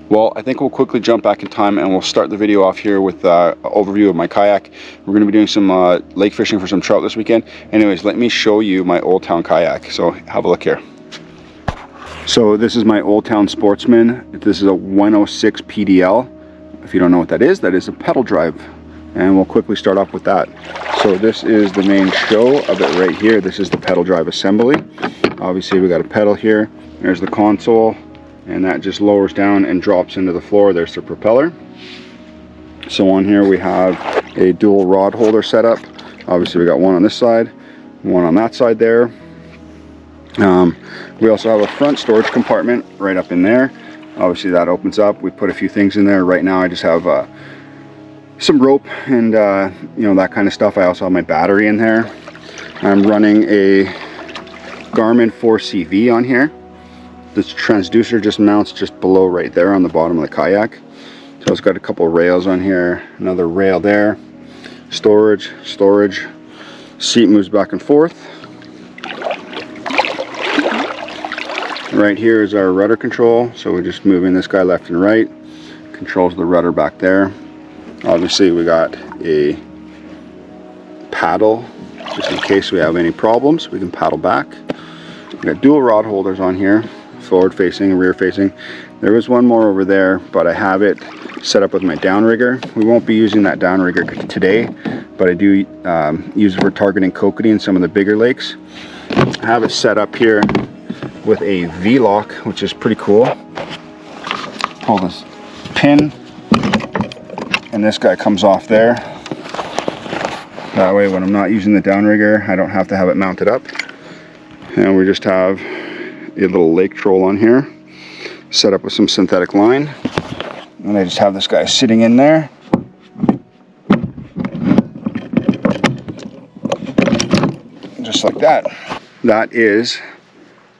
Well, I think we'll quickly jump back in time and we'll start the video off here with an overview of my kayak. We're going to be doing some lake fishing for some trout this weekend. Anyways, let me show you my Oldtown kayak. So have a look here. So this is my Oldtown Sportsman. This is a 106 PDL. If you don't know what that is a pedal drive. And we'll quickly start off with that. So this is the main show of it right here. This is the pedal drive assembly. Obviously we got a pedal here. There's the console. And that just lowers down and drops into the floor. There's the propeller. So on here we have a dual rod holder setup. Obviously we got one on this side, one on that side there. We also have a front storage compartment right up in there. Obviously that opens up. We put a few things in there. Right now I just have some rope and you know, that kind of stuff. I also have my battery in there. I'm running a Garmin 4CV on here. This transducer just mounts just below right there on the bottom of the kayak. So it's got a couple rails on here, another rail there, storage, seat moves back and forth. Right here is our rudder control, so we're just moving this guy left and right, controls the rudder back there. Obviously we got a paddle, just in case we have any problems, we can paddle back. We got dual rod holders on here, forward facing and rear facing. There is one more over there, but I have it set up with my downrigger. We won't be using that downrigger today, but I do use it for targeting kokanee in some of the bigger lakes. I have it set up here with a V-lock, which is pretty cool. Pull this pin and this guy comes off there. That way when I'm not using the downrigger, I don't have to have it mounted up. And we just have a little lake troll on here, set up with some synthetic line. And I just have this guy sitting in there. Just like that. That is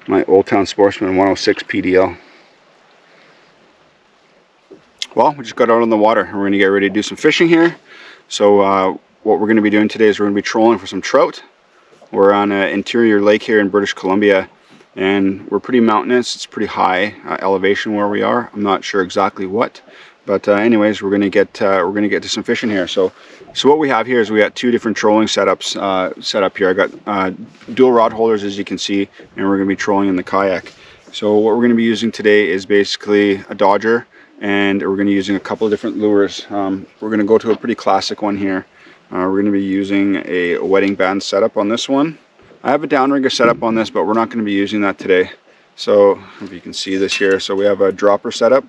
my Oldtown Sportsman 106 PDL. Well, we just got out on the water. We're gonna get ready to do some fishing here. So what we're gonna be doing today is we're gonna be trolling for some trout. We're on an interior lake here in British Columbia. And we're pretty mountainous. It's pretty high elevation where we are. I'm not sure exactly what, but anyways, we're gonna get to some fishing here. So what we have here is we got two different trolling setups set up here. I got dual rod holders, as you can see, and we're gonna be trolling in the kayak. So what we're gonna be using today is basically a dodger, and we're gonna be using a couple of different lures. We're gonna go to a pretty classic one here. We're gonna be using a wedding band setup on this one. I have a downrigger set up on this, but we're not going to be using that today. So if you can see this here, so we have a dropper setup.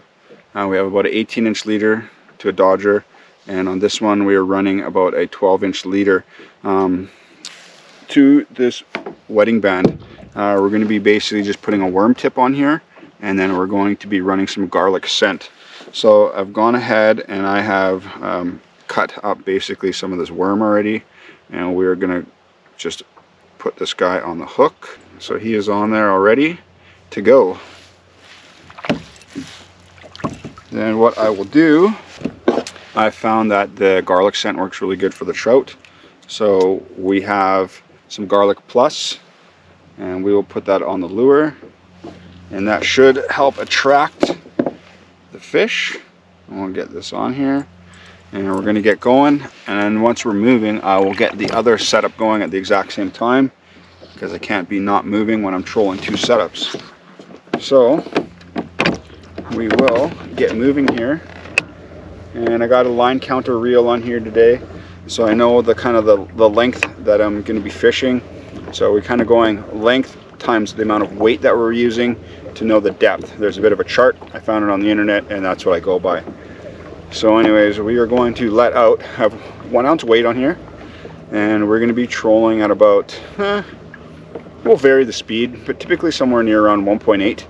We have about an 18-inch leader to a dodger, and on this one we are running about a 12-inch leader to this wedding band. We're going to be basically just putting a worm tip on here, and then we're going to be running some garlic scent. So I've gone ahead and I have cut up basically some of this worm already, and we're going to just put this guy on the hook. So he is on there already to go. Then what I will do, I found that the garlic scent works really good for the trout. So we have some garlic plus, and we will put that on the lure, and that should help attract the fish. And we'll get this on here, and we're going to get going. And then once we're moving, I will get the other setup going at the exact same time, because I can't be not moving when I'm trolling two setups. So we will get moving here, and I got a line counter reel on here today, so I know the kind of the length that I'm going to be fishing. So we're kind of going length times the amount of weight that we're using to know the depth. There's a bit of a chart. I found it on the internet, and that's what I go by. So anyways, we are going to let out, have 1 ounce weight on here, and we're going to be trolling at about we'll vary the speed, but typically somewhere near around 1.8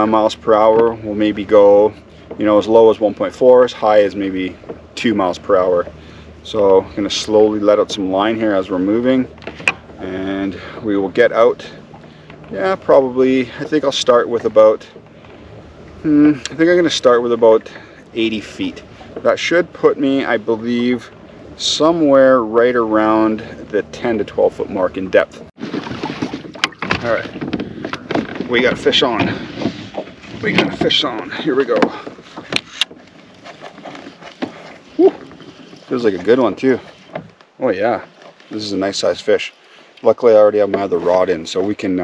miles per hour. We'll maybe go, you know, as low as 1.4, as high as maybe 2 miles per hour. So I'm going to slowly let out some line here as we're moving, and we will get out. Yeah, probably, I think I'll start with about, I think I'm going to start with about 80 feet. That should put me, I believe, somewhere right around the 10 to 12 foot mark in depth. All right, we got fish on. We got fish on. Here we go. Feels like a good one too. Oh yeah, this is a nice sized fish. Luckily I already have my other rod in, so we can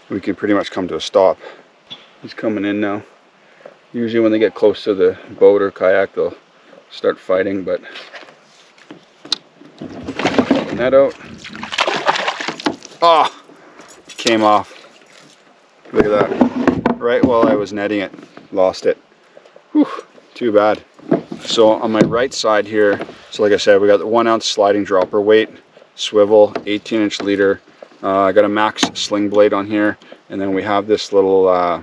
pretty much come to a stop. He's coming in now. Usually when they get close to the boat or kayak, they'll start fighting, but net out. Ah, came off. Look at that. Right while I was netting it, lost it. Whew, too bad. So on my right side here, so like I said, we got the 1 ounce sliding dropper weight, swivel, 18-inch leader. I got a Max sling blade on here, and then we have this little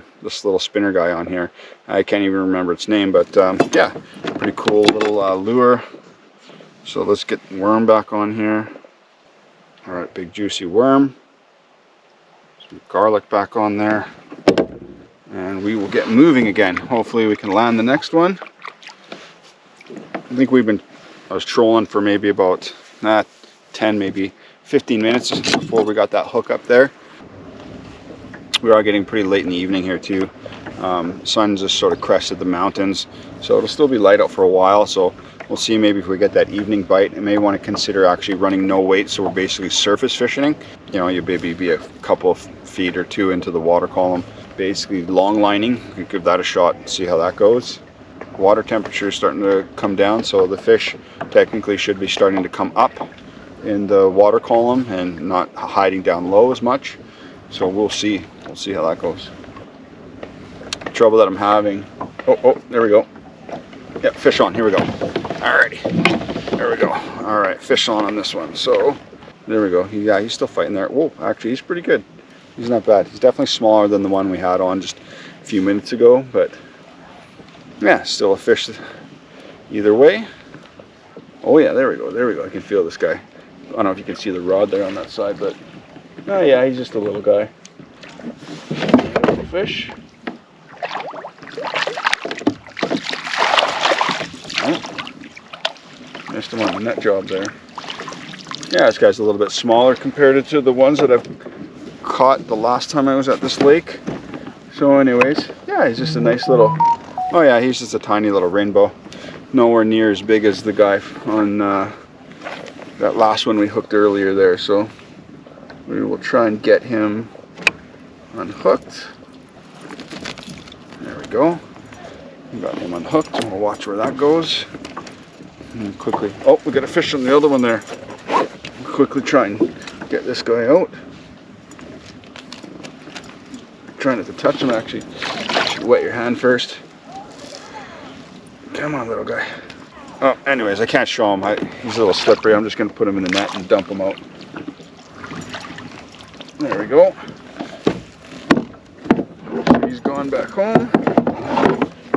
spinner guy on here. I can't even remember its name, but yeah, pretty cool little lure. So let's get the worm back on here. All right, big juicy worm. Some garlic back on there, and we will get moving again. Hopefully we can land the next one. I think I was trolling for maybe about 10, maybe 15 minutes before we got that hook up there. We are getting pretty late in the evening here too. Sun's just sort of crested the mountains, so it'll still be light out for a while. So we'll see maybe if we get that evening bite. I may want to consider actually running no weight, so we're basically surface fishing. You know, you maybe be a couple of feet or two into the water column. Basically long lining, you give that a shot and see how that goes. Water temperature is starting to come down, so the fish technically should be starting to come up in the water column and not hiding down low as much. So we'll see how that goes. The trouble that I'm having, oh, there we go. Yeah, fish on, here we go. Alrighty, there we go. All right, fish on this one. So there we go. Yeah, he's still fighting there. Whoa, actually he's pretty good. He's not bad. He's definitely smaller than the one we had on just a few minutes ago, but yeah, still a fish either way. Oh yeah, there we go. I can feel this guy. I don't know if you can see the rod there on that side, but oh yeah, he's just a little guy. Little fish. Oh, missed him on the net job there. Yeah, this guy's a little bit smaller compared to the ones that I've caught the last time I was at this lake. So anyways, yeah, he's just a nice little, oh yeah, he's just a tiny little rainbow. Nowhere near as big as the guy on that last one we hooked earlier there. So we will try and get him unhooked. There we go. We got him unhooked, and we'll watch where that goes. And quickly, oh, we got a fish on the other one there. Quickly try and get this guy out. Trying not to touch him, actually. You should wet your hand first. Come on, little guy. Oh, anyways, I can't show him. He's a little slippery. I'm just going to put him in the net and dump him out. There we go. He's gone back home.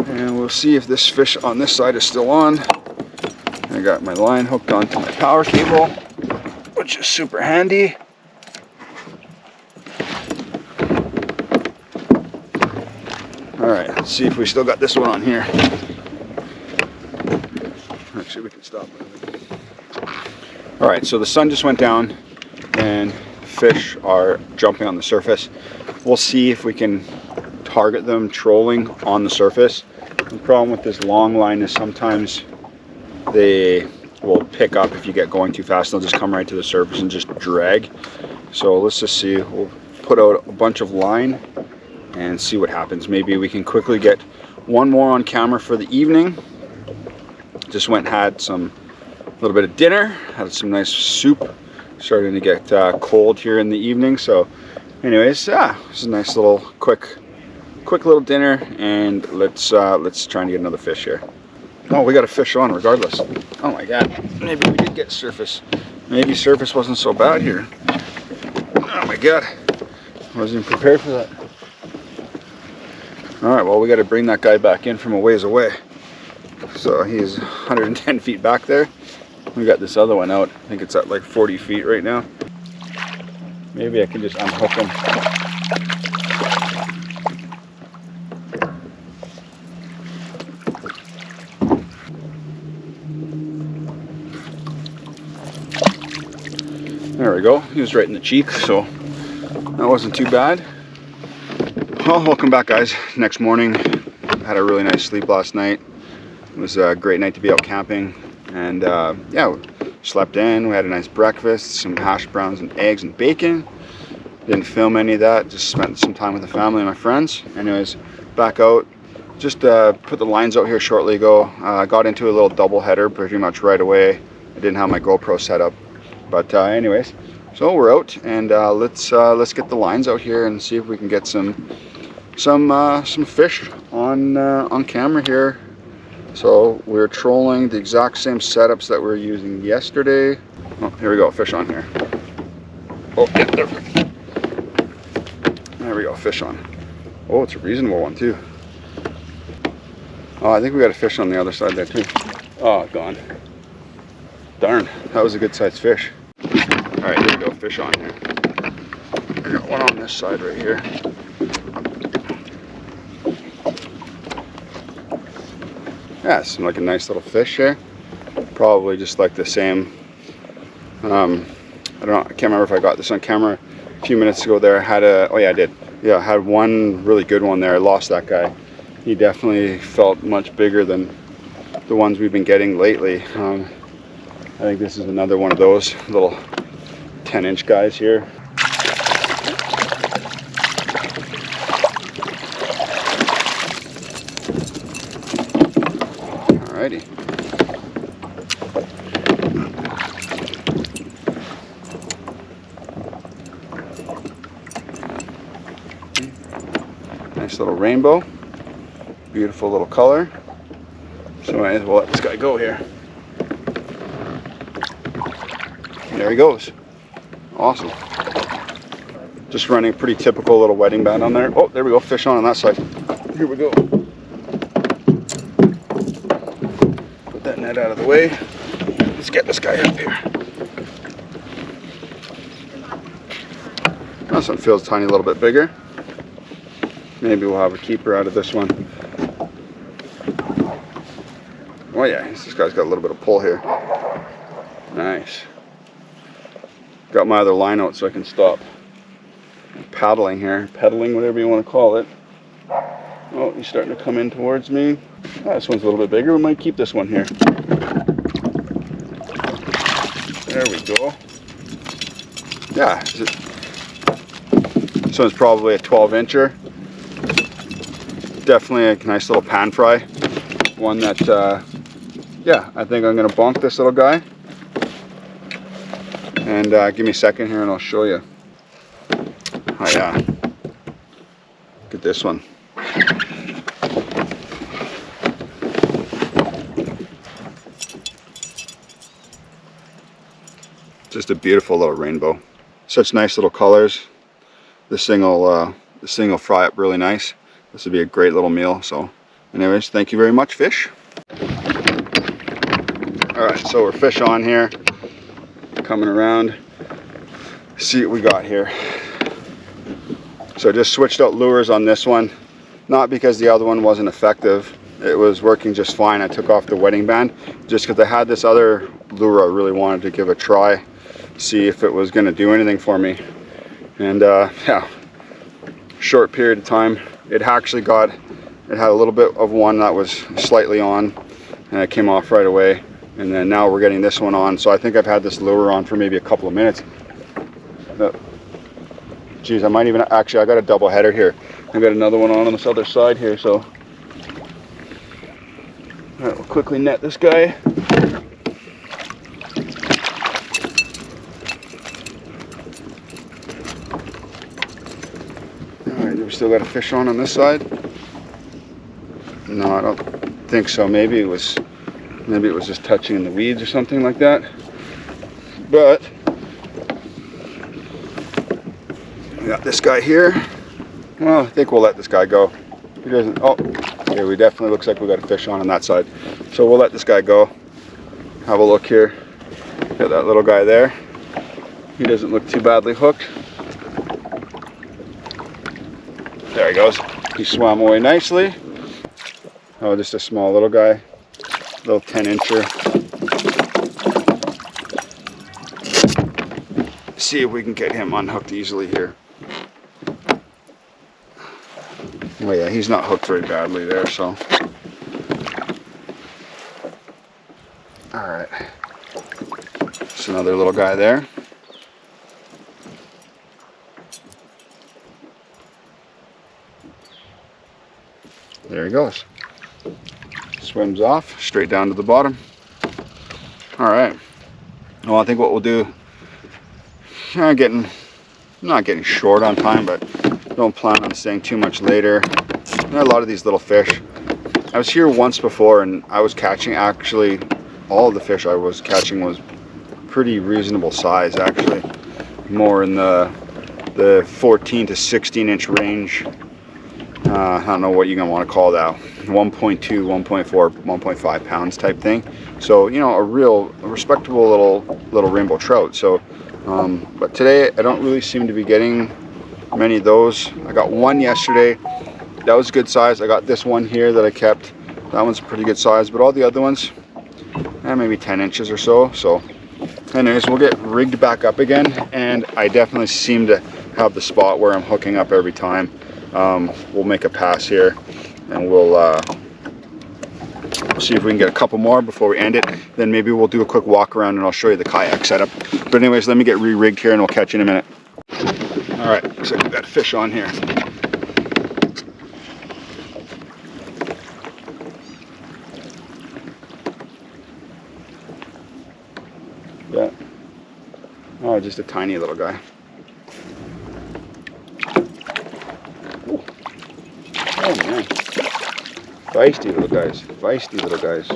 And we'll see if this fish on this side is still on. I got my line hooked onto my power cable, which is super handy. Alright, let's see if we still got this one on here. Actually, we can stop moving. Alright, so the sun just went down and fish are jumping on the surface. We'll see if we can target them trolling on the surface. The problem with this long line is sometimes they will pick up if you get going too fast. They'll just come right to the surface and just drag. So let's just see. We'll put out a bunch of line and see what happens. Maybe we can quickly get one more on camera for the evening. Just went and had a little bit of dinner, had some nice soup. Starting to get cold here in the evening. So anyways, it's a nice little quick little dinner, and let's try and get another fish here. Oh, we got a fish on regardless. Oh my god, maybe we did get surface. Maybe surface wasn't so bad here. Oh my god, I wasn't even prepared for that. Alright, well, we got to bring that guy back in from a ways away. So he's 110 feet back there. We got this other one out. I think it's at like 40 feet right now. Maybe I can just unhook him. There we go. He was right in the cheek, so that wasn't too bad. Well, welcome back, guys. Next morning, had a really nice sleep last night. It was a great night to be out camping. And yeah, we slept in. We had a nice breakfast, some hash browns and eggs and bacon. Didn't film any of that, just spent some time with the family and my friends. Anyways, back out. Just put the lines out here shortly ago. Got into a little double header pretty much right away. I didn't have my GoPro set up. But anyways, so we're out, and let's get the lines out here and see if we can get some fish on camera here. So we're trolling the exact same setups that we were using yesterday. Oh, here we go, fish on here. Oh, yeah, there we go, fish on. Oh, it's a reasonable one too. Oh, I think we got a fish on the other side there too. Oh, gone. Darn, that was a good sized fish. All right, here we go, fish on here. I got one on this side right here. Yeah, some like a nice little fish here. Probably just like the same. I don't know. I can't remember if I got this on camera a few minutes ago. There, I had a. Oh yeah, I did. Yeah, I had one really good one there. I lost that guy. He definitely felt much bigger than the ones we've been getting lately. I think this is another one of those little 10-inch guys here. Alrighty. Nice little rainbow. Beautiful little color. So I might as well let this guy go here. There he goes. Awesome. Just running a pretty typical little wedding band on there. Oh, there we go. Fish on that side. Here we go. Put that net out of the way. Let's get this guy up here. This one feels a tiny little bit bigger. Maybe we'll have a keeper out of this one. Oh yeah, this guy's got a little bit of pull here. Nice. Got my other line out so I can stop paddling here. Pedaling, whatever you want to call it. Oh, he's starting to come in towards me. Oh, this one's a little bit bigger. We might keep this one here. There we go. Yeah, this one's probably a 12-incher. Definitely a nice little pan fry. One that, yeah, I think I'm going to bonk this little guy. And give me a second here and I'll show you. Oh yeah. Look at this one. Just a beautiful little rainbow. Such nice little colors. This thing will fry up really nice. This would be a great little meal. So anyways, thank you very much, fish. Alright, so we're fish on here. Coming around. See what we got here. So I just switched out lures on this one. Not because the other one wasn't effective. It was working just fine. I took off the wedding band just because I had this other lure I really wanted to give a try. See if it was going to do anything for me. And yeah, short period of time. It actually got, it had a little bit of one that was slightly on and it came off right away. And then now we're getting this one on. So I think I've had this lure on for maybe a couple of minutes. Geez, I might even, actually I got a double header here. I got another one on this other side here, so. All right, we'll quickly net this guy. All right, do we still got a fish on this side? No, I don't think so. Maybe it was just touching in the weeds or something like that. But we got this guy here. Well, I think we'll let this guy go. He doesn't. Oh, yeah, we definitely looks like we got a fish on that side. So we'll let this guy go. Have a look here. Got that little guy there. He doesn't look too badly hooked. There he goes. He swam away nicely. Oh, just a small little guy. Little 10-incher. See if we can get him unhooked easily here. Oh yeah, he's not hooked very badly there, so. All right. Just another little guy there. There he goes. Swims off straight down to the bottom. All right. Well, I think what we'll do, not getting short on time, but don't plan on staying too much later. A lot of these little fish. I was here once before and I was catching, actually all of the fish I was catching was pretty reasonable size, actually. More in the 14 to 16 inch range. I don't know what you're gonna want to call that. 1.2, 1.4, 1.5 pounds type thing. So, you know, a respectable little rainbow trout. So, but today I don't really seem to be getting many of those. I got one yesterday. That was a good size. I got this one here that I kept. That one's a pretty good size, but all the other ones, maybe 10 inches or so. So anyways, we'll get rigged back up again, and I definitely seem to have the spot where I'm hooking up every time. We'll make a pass here, and we'll see if we can get a couple more before we end it. Then maybe we'll do a quick walk around and I'll show you the kayak setup. But anyways, let me get re-rigged here and we'll catch you in a minute. All right, looks like we've got a fish on here. Yeah. Oh, just a tiny little guy. Ooh. Oh man. Feisty little guys. Feisty little guys.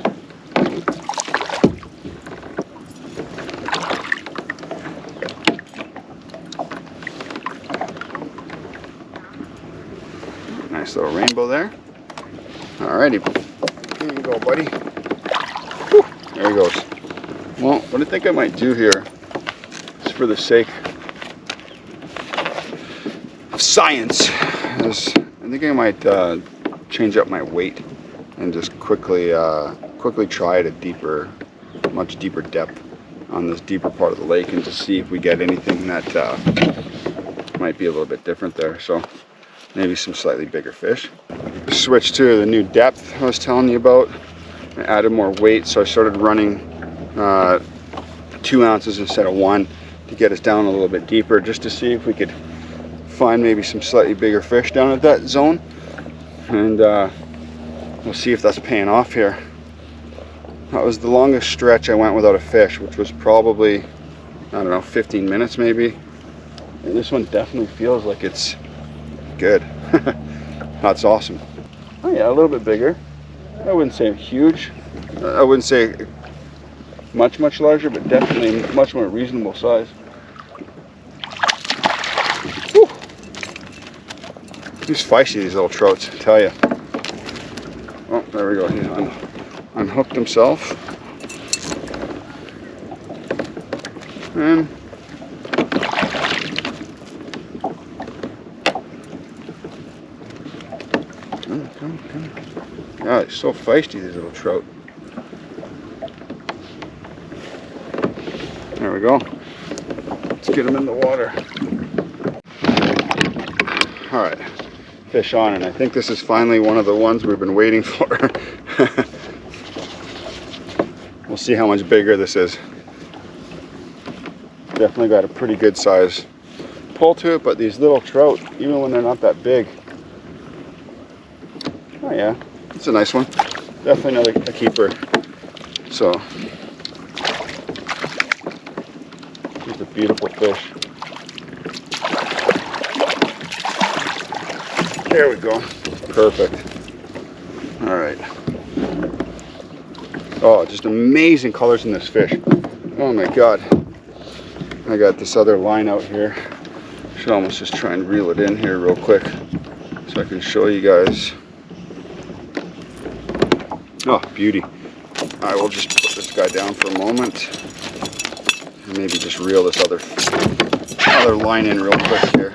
Nice little rainbow there. Alrighty. Here you go, buddy. Whew. There he goes. Well, what I think I might do here, just for the sake of science, is I think I might change up my weight and just quickly try at a much deeper depth on this deeper part of the lake, and just see if we get anything that might be a little bit different there. So maybe some slightly bigger fish. Switch to the new depth I was telling you about. I added more weight, so I started running 2 ounces instead of 1 to get us down a little bit deeper, just to see if we could find maybe some slightly bigger fish down at that zone, and we'll see if that's paying off here. That was the longest stretch I went without a fish, which was probably, I don't know, 15 minutes maybe, and this one definitely feels like it's good. That's awesome. Oh yeah, a little bit bigger. I wouldn't say huge. I wouldn't say much larger, but definitely much more reasonable size. Whew. He's feisty, these little trouts, I tell you. Oh, there we go. He's unhooked himself. And come. God, he's so feisty, these little trout. There we go. Let's get him in the water. All right, fish on, and I think this is finally one of the ones we've been waiting for. We'll see how much bigger this is. Definitely got a pretty good size pull to it, but these little trout, even when they're not that big, oh yeah, it's a nice one. Definitely a keeper. So, just a beautiful fish. There we go. Perfect. All right. Oh, just amazing colors in this fish. Oh my God. I got this other line out here. Should almost just try and reel it in here real quick so I can show you guys. Oh, beauty. I will just put this guy down for a moment and maybe just reel this other line in real quick here.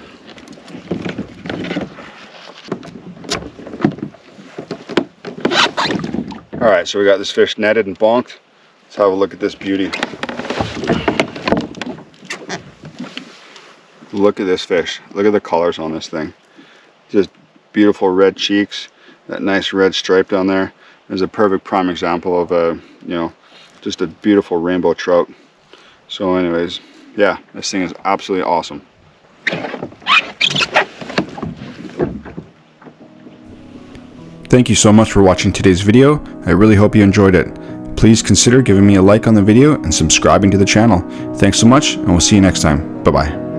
All right, so we got this fish netted and bonked. Let's have a look at this beauty. Look at this fish. Look at the colors on this thing. Just beautiful red cheeks, that nice red stripe down there. Is a perfect prime example of a just a beautiful rainbow trout. So anyways, yeah, this thing is absolutely awesome. Thank you so much for watching today's video. I really hope you enjoyed it. Please consider giving me a like on the video and subscribing to the channel. Thanks so much, and we'll see you next time. Bye-bye.